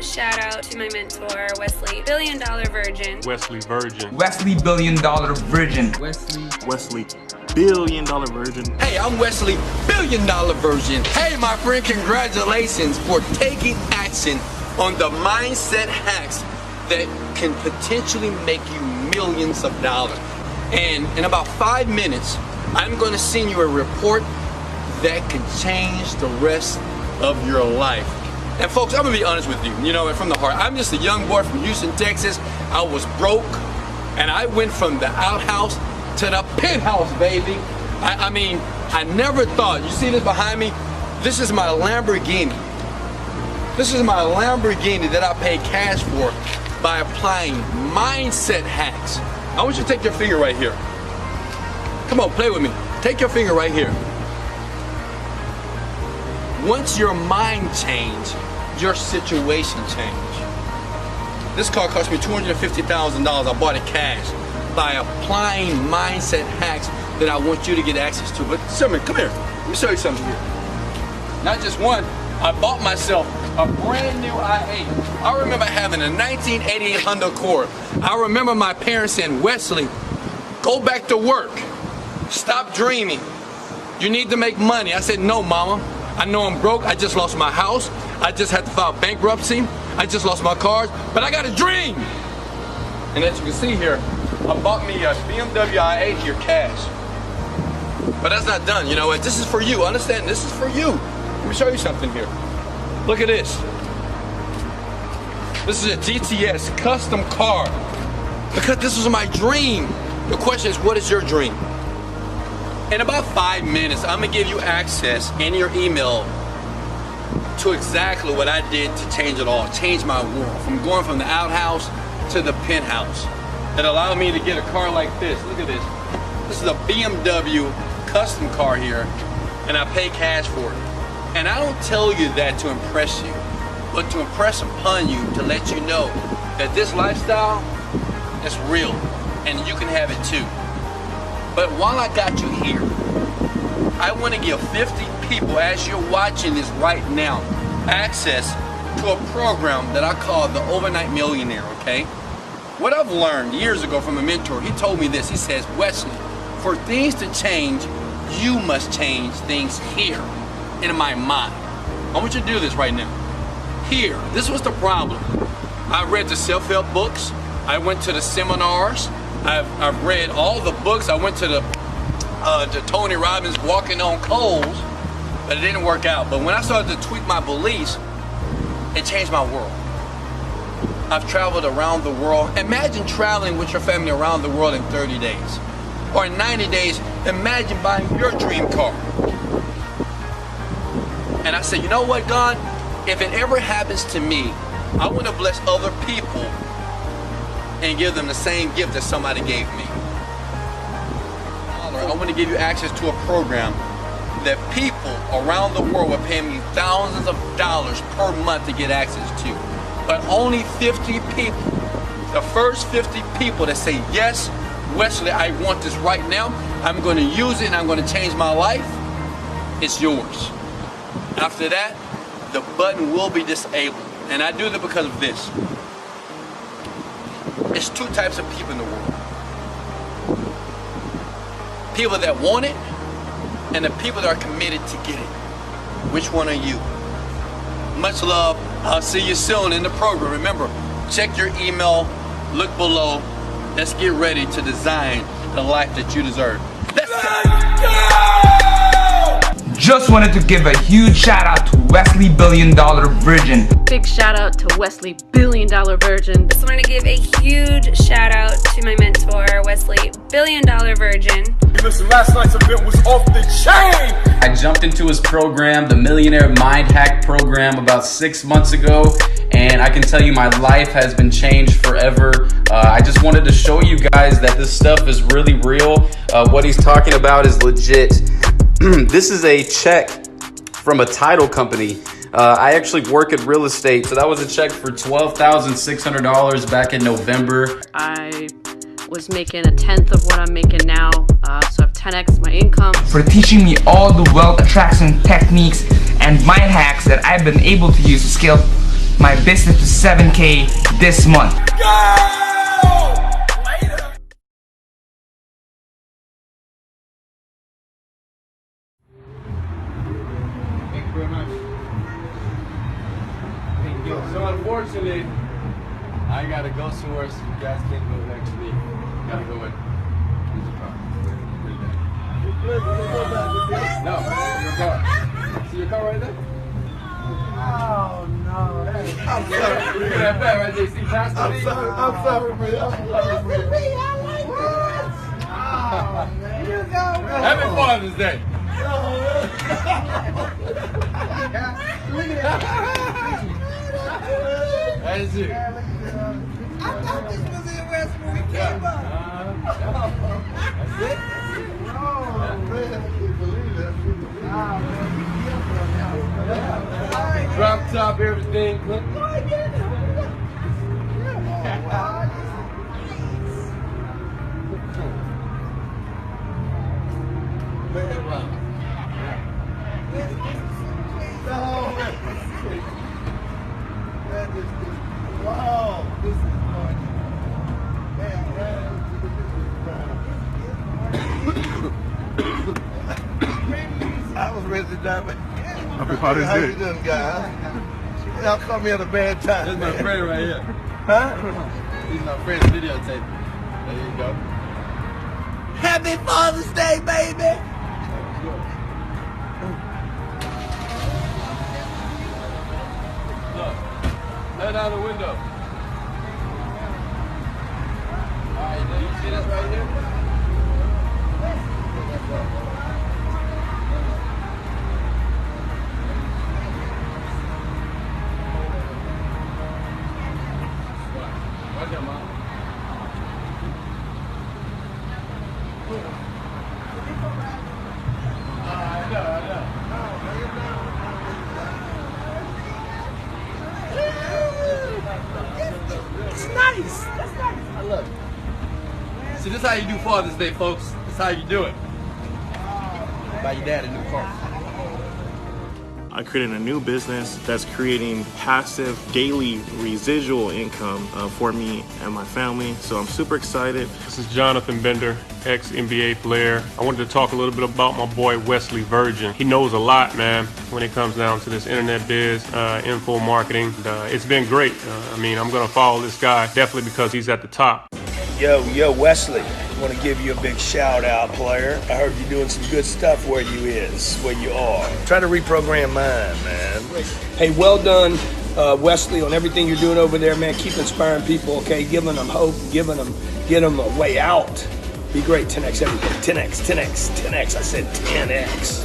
shout out to my mentor, Wesley $1 billion Virgin. Wesley Virgin. Wesley $1 billion Virgin. Wesley $1 billion Virgin. Hey, I'm Wesley $1 billion Virgin. Hey, my friend, congratulations for taking action on the mindset hacks that can potentially make you millions of dollars. And in about 5 minutes, I'm going to send you a report that can change the rest of your life. And folks, I'm gonna be honest with you, you know, from the heart. I'm just a young boy from Houston, Texas. I was broke, and I went from the outhouse to the penthouse, baby. I mean, I never thought, you see this behind me? This is my Lamborghini. This is my Lamborghini that I paid cash for by applying mindset hacks. I want you to take your finger right here. Come on, play with me. Take your finger right here. Once your mind change, your situation change. This car cost me $250,000. I bought it cash by applying mindset hacks that I want you to get access to. But Simon, come here. Let me show you something here. Not just one, I bought myself a brand new i8. I remember having a 1988 Honda Accord. I remember my parents saying, Wesley, go back to work. Stop dreaming. You need to make money. I said, no, mama. I know I'm broke. I just lost my house. I just had to file bankruptcy. I just lost my cars, but I got a dream. And as you can see here, I bought me a BMW i8 here cash. But that's not done, you know what? This is for you, understand? This is for you. Let me show you something here. Look at this. This is a GTS custom car. Because this was my dream. The question is, what is your dream? In about 5 minutes, I'm gonna give you access in your email to exactly what I did to change it all, change my world, from going from the outhouse to the penthouse. It allowed me to get a car like this. Look at this. This is a BMW custom car here, and I pay cash for it. And I don't tell you that to impress you, but to impress upon you, to let you know that this lifestyle is real, and you can have it too. But while I got you here, I want to give 50 people, as you're watching this right now, access to a program that I call the Overnight Millionaire, okay? What I've learned years ago from a mentor, he told me this. He says, Wesley, for things to change, you must change things here in my mind. I want you to do this right now. Here, this was the problem. I read the self-help books. I went to the seminars. I've read all the books. I went to the Tony Robbins Walking on Coals, but it didn't work out. But when I started to tweak my beliefs, it changed my world. I've traveled around the world. Imagine traveling with your family around the world in 30 days. Or in 90 days, imagine buying your dream car. And I said, you know what, God? If it ever happens to me, I want to bless other people and give them the same gift that somebody gave me. I want to give you access to a program that people around the world will pay me thousands of dollars per month to get access to. But only 50 people, the first 50 people that say, yes, Wesley, I want this right now, I'm going to use it and I'm going to change my life, it's yours. After that, the button will be disabled. And I do that because of this. There's two types of people in the world. People that want it, and the people that are committed to get it. Which one are you? Much love. I'll see you soon in the program. Remember, check your email, look below. Let's get ready to design the life that you deserve. Let's go! Just wanted to give a huge shout out to Wesley $1 billion Virgin. Big shout out to Wesley $1 billion Virgin. Just want to give a huge shout out to my mentor, Wesley $1 billion Virgin. Listen, last night's event was off the chain. I jumped into his program, the Millionaire Mind Hack program, about 6 months ago, and I can tell you my life has been changed forever. I just wanted to show you guys that this stuff is really real. What he's talking about is legit. This is a check from a title company. I actually work in real estate, so that was a check for $12,600 back in November. I was making 1/10 of what I'm making now, so I've 10x my income. For teaching me all the wealth attraction techniques and mind hacks that I've been able to use to scale my business to 7K this month. Thank you very much. Thank you. So unfortunately, I gotta go somewhere, so you guys can't go next to me. Gotta go in. No, your car. See your car right there? Oh no! I'm sorry. Look at that bag right there. See past me? I'm sorry, man. Oh man, you go. Happy Father's Day. Look at that. That's it. I thought this was in West when we came up. That's it. Oh man, I can't believe it. Oh man, Drop top, everything. Look. wow, this is fun. I was ready to die. Happy Father's How Day. you doing, guys? Y'all caught me at a bad time. That's my friend right here. Huh? He's my friend's videotape. There you go. Happy Father's Day, baby. Look. Let down the window. Alright, do you see this right here? Watch your mom. I know. It's nice. That's nice. I love it. See, this is how you do Father's Day, folks. This is how you do it. Buy your dad a new car. I created a new business that's creating passive daily residual income for me and my family. So I'm super excited. This is Jonathan Bender, ex-NBA player. I wanted to talk a little bit about my boy Wesley Virgin. He knows a lot, man, when it comes down to this internet biz, info marketing. It's been great. I mean, I'm gonna follow this guy definitely because he's at the top. Yo, Wesley, I want to give you a big shout out, player. I heard you doing some good stuff where you are. Try to reprogram mine, man. Hey, well done, Wesley, on everything you're doing over there, man. Keep inspiring people, okay? Giving them hope, get them a way out. Be great, 10x everything. 10x. I said 10x.